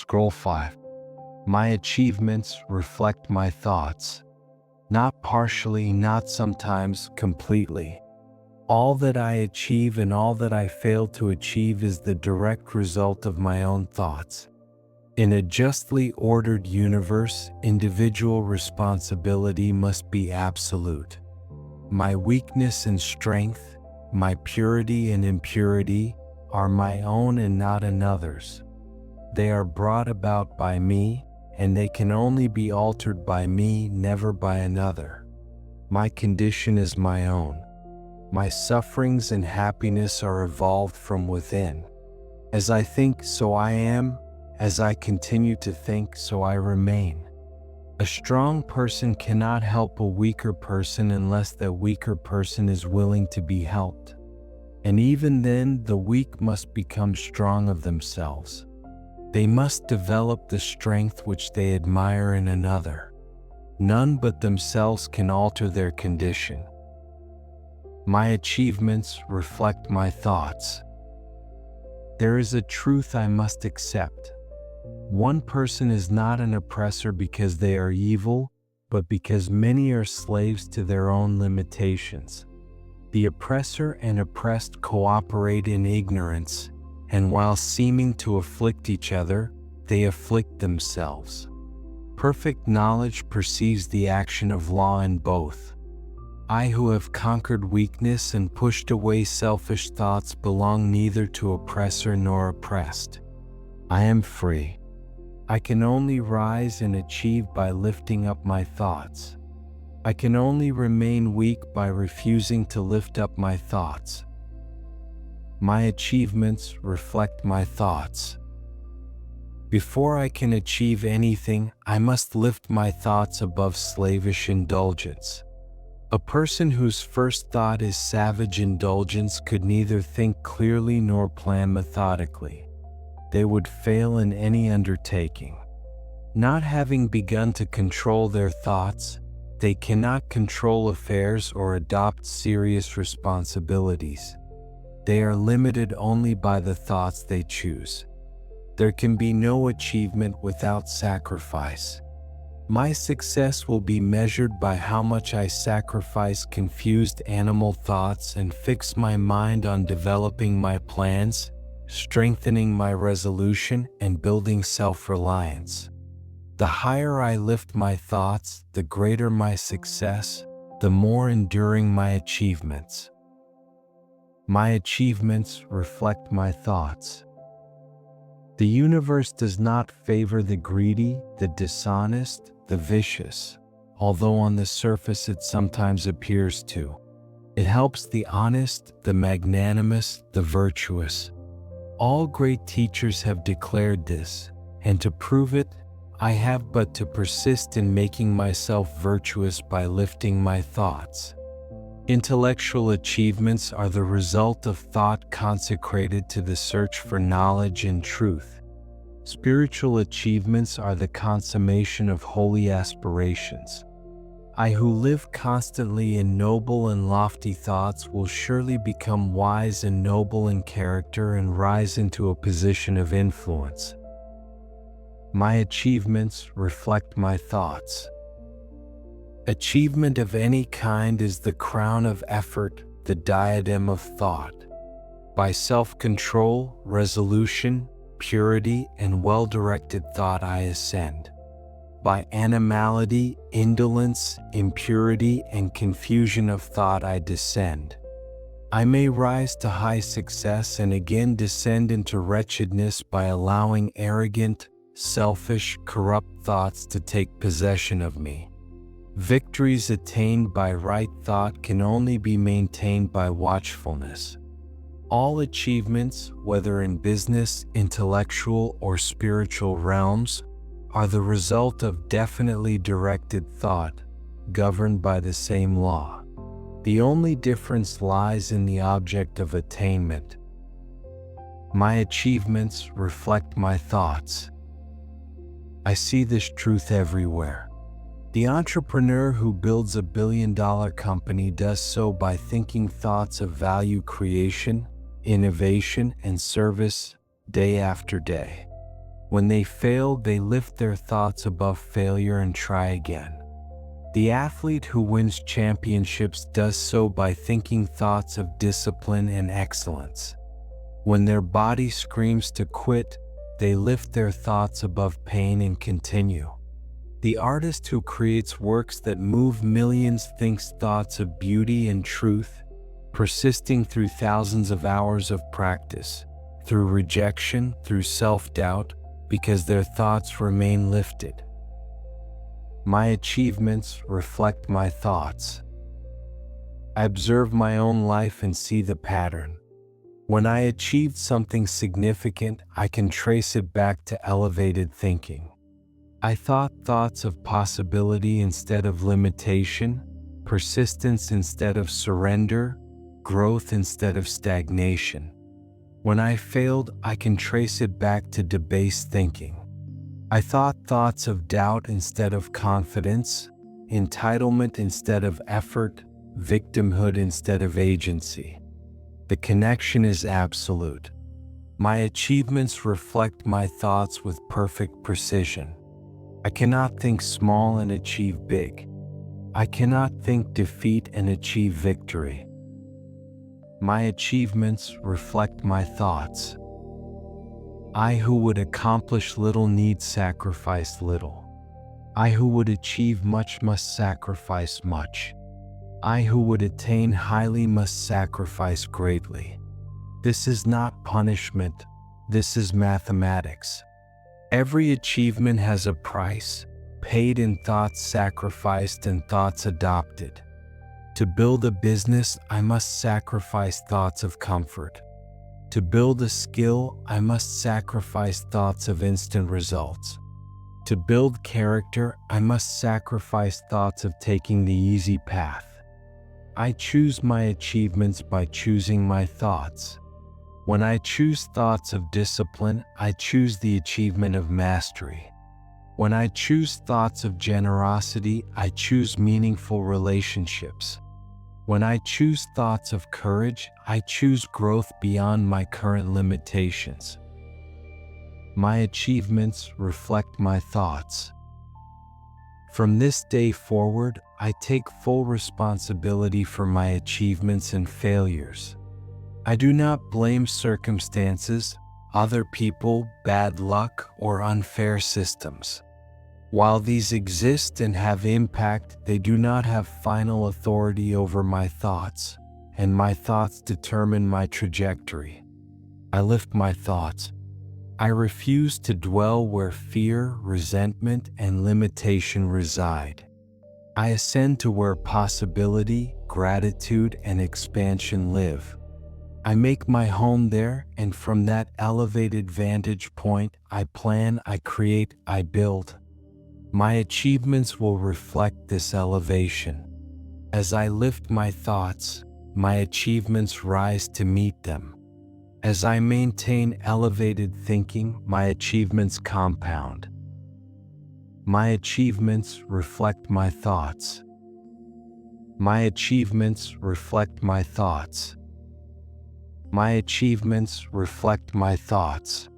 Scroll 5. My achievements reflect my thoughts. Not partially, not sometimes, completely. All that I achieve and all that I fail to achieve is the direct result of my own thoughts. In a justly ordered universe, individual responsibility must be absolute. My weakness and strength, my purity and impurity, are my own and not another's. They are brought about by me, and they can only be altered by me, never by another. My condition is my own. My sufferings and happiness are evolved from within. As I think, so I am. As I continue to think, so I remain. A strong person cannot help a weaker person unless that weaker person is willing to be helped. And even then, the weak must become strong of themselves. They must develop the strength which they admire in another. None but themselves can alter their condition. My achievements reflect my thoughts. There is a truth I must accept. One person is not an oppressor because they are evil, but because many are slaves to their own limitations. The oppressor and oppressed cooperate in ignorance, and while seeming to afflict each other, they afflict themselves. Perfect knowledge perceives the action of law in both. I who have conquered weakness and pushed away selfish thoughts belong neither to oppressor nor oppressed. I am free. I can only rise and achieve by lifting up my thoughts. I can only remain weak by refusing to lift up my thoughts. My achievements reflect my thoughts. Before I can achieve anything, I must lift my thoughts above slavish indulgence. A person whose first thought is savage indulgence could neither think clearly nor plan methodically. They would fail in any undertaking. Not having begun to control their thoughts, they cannot control affairs or adopt serious responsibilities. They are limited only by the thoughts they choose. There can be no achievement without sacrifice. My success will be measured by how much I sacrifice confused animal thoughts and fix my mind on developing my plans, strengthening my resolution, and building self-reliance. The higher I lift my thoughts, the greater my success, the more enduring my achievements. My achievements reflect my thoughts. The universe does not favor the greedy, the dishonest, the vicious, although on the surface it sometimes appears to. It helps the honest, the magnanimous, the virtuous. All great teachers have declared this, and to prove it, I have but to persist in making myself virtuous by lifting my thoughts. Intellectual achievements are the result of thought consecrated to the search for knowledge and truth. Spiritual achievements are the consummation of holy aspirations. I who live constantly in noble and lofty thoughts will surely become wise and noble in character and rise into a position of influence. My achievements reflect my thoughts. Achievement of any kind is the crown of effort, the diadem of thought. By self-control, resolution, purity, and well-directed thought I ascend. By animality, indolence, impurity, and confusion of thought I descend. I may rise to high success and again descend into wretchedness by allowing arrogant, selfish, corrupt thoughts to take possession of me. Victories attained by right thought can only be maintained by watchfulness. All achievements, whether in business, intellectual, or spiritual realms, are the result of definitely directed thought, governed by the same law. The only difference lies in the object of attainment. My achievements reflect my thoughts. I see this truth everywhere. The entrepreneur who builds $1 billion company does so by thinking thoughts of value creation, innovation, and service day after day. When they fail, they lift their thoughts above failure and try again. The athlete who wins championships does so by thinking thoughts of discipline and excellence. When their body screams to quit, they lift their thoughts above pain and continue. The artist who creates works that move millions thinks thoughts of beauty and truth, persisting through thousands of hours of practice, through rejection, through self-doubt, because their thoughts remain lifted. My achievements reflect my thoughts. I observe my own life and see the pattern. When I achieved something significant, I can trace it back to elevated thinking. I thought thoughts of possibility instead of limitation, persistence instead of surrender, growth instead of stagnation. When I failed, I can trace it back to debased thinking. I thought thoughts of doubt instead of confidence, entitlement instead of effort, victimhood instead of agency. The connection is absolute. My achievements reflect my thoughts with perfect precision. I cannot think small and achieve big. I cannot think defeat and achieve victory. My achievements reflect my thoughts. I who would accomplish little need sacrifice little. I who would achieve much must sacrifice much. I who would attain highly must sacrifice greatly. This is not punishment, this is mathematics. Every achievement has a price, paid in thoughts sacrificed and thoughts adopted. To build a business, I must sacrifice thoughts of comfort. To build a skill, I must sacrifice thoughts of instant results. To build character, I must sacrifice thoughts of taking the easy path. I choose my achievements by choosing my thoughts. When I choose thoughts of discipline, I choose the achievement of mastery. When I choose thoughts of generosity, I choose meaningful relationships. When I choose thoughts of courage, I choose growth beyond my current limitations. My achievements reflect my thoughts. From this day forward, I take full responsibility for my achievements and failures. I do not blame circumstances, other people, bad luck, or unfair systems. While these exist and have impact, they do not have final authority over my thoughts, and my thoughts determine my trajectory. I lift my thoughts. I refuse to dwell where fear, resentment, and limitation reside. I ascend to where possibility, gratitude, and expansion live. I make my home there, and from that elevated vantage point, I plan, I create, I build. My achievements will reflect this elevation. As I lift my thoughts, my achievements rise to meet them. As I maintain elevated thinking, my achievements compound. My achievements reflect my thoughts. My achievements reflect my thoughts. My achievements reflect my thoughts.